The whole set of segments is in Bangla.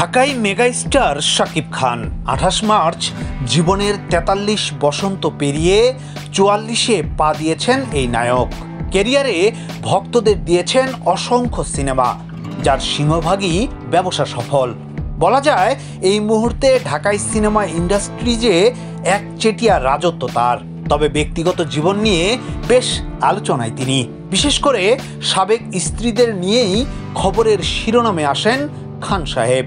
ঢাকায় মেগাস্টার শাকিব খান ২৮ মার্চ জীবনের ৪৩ বসন্ত পেরিয়ে ৪৪-এ পা দিয়েছেন এই নায়ক। ক্যারিয়ারে ভক্তদের দিয়েছেন অসংখ্য সিনেমা, যার সিংহভাগই ব্যবসা সফল। বলা যায় এই মুহূর্তে ঢাকায় সিনেমা ইন্ডাস্ট্রিজে একচেটিয়া রাজত্ব তার। তবে ব্যক্তিগত জীবন নিয়ে বেশ আলোচনায় তিনি, বিশেষ করে সাবেক স্ত্রীদের নিয়েই খবরের শিরোনামে আসেন খান সাহেব।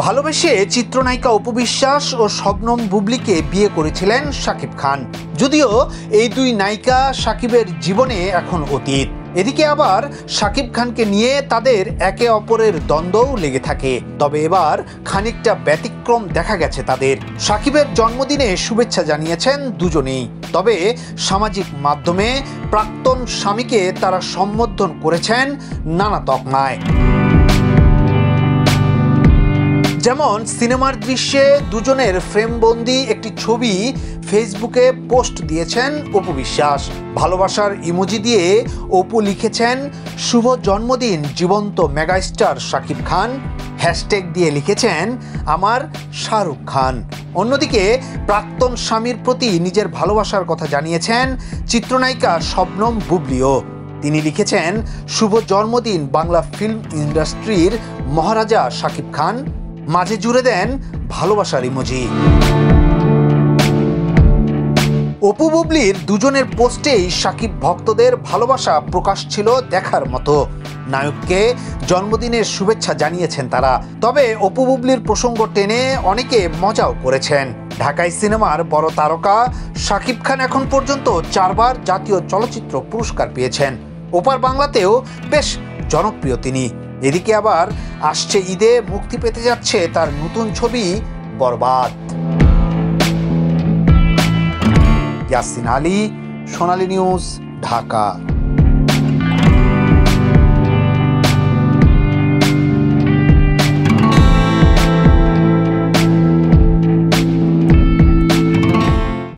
ভালোবেসে চিত্রনায়িকা অপু বিশ্বাস ও শবনম বুবলীকে বিয়ে করেছিলেন শাকিব খান। যদিও এই দুই নায়িকা শাকিবের জীবনে এখন অতীত। এদিকে আবার শাকিব খানকে নিয়ে তাদের একে অপরের দ্বন্দ্বও লেগে থাকে। তবে এবার খানিকটা ব্যতিক্রম দেখা গেছে তাদের। শাকিবের জন্মদিনে শুভেচ্ছা জানিয়েছেন দুজনেই, তবে সামাজিক মাধ্যমে প্রাক্তন স্বামীকে তারা সম্বোধন করেছেন নানা তকমায়। যেমন সিনেমার দৃশ্যে দুজনের ফ্রেমবন্দি একটি ছবি ফেসবুকে পোস্ট দিয়েছেন অপু বিশ্বাস। ভালোবাসার ইমোজি দিয়ে অপু লিখেছেন, শুভ জন্মদিন জীবন্ত মেগাস্টার শাকিব খান। হ্যাশট্যাগ দিয়ে লিখেছেন, আমার শাহরুখ খান। অন্যদিকে প্রাক্তন স্বামীর প্রতি নিজের ভালোবাসার কথা জানিয়েছেন চিত্রনায়িকা শবনম বুবলীও। তিনি লিখেছেন, শুভ জন্মদিন বাংলা ফিল্ম ইন্ডাস্ট্রির মহারাজা শাকিব খান। মাঝে জুড়ে দেন ভালোবাসার ইমোজি। অপু বুবলীর দুজনের পোস্টেই শাকিব ভক্তদের ভালোবাসা প্রকাশ ছিল দেখার মতো। নায়ককে জন্মদিনের শুভেচ্ছা জানিয়েছেন তারা। তবে অপু বুবলীর প্রসঙ্গ টেনে অনেকে মজাও করেছেন। ঢাকাই সিনেমার বড় তারকা শাকিব খান এখন পর্যন্ত 4 বার জাতীয় চলচ্চিত্র পুরস্কার পেয়েছেন। ওপার বাংলাতেও বেশ জনপ্রিয় তিনি। এদিকে আবার আসছে ঈদে মুক্তি পেতে যাচ্ছে তার নতুন ছবি বরবাদ। ইয়াসিন আলী, সোনালী নিউজ, ঢাকা।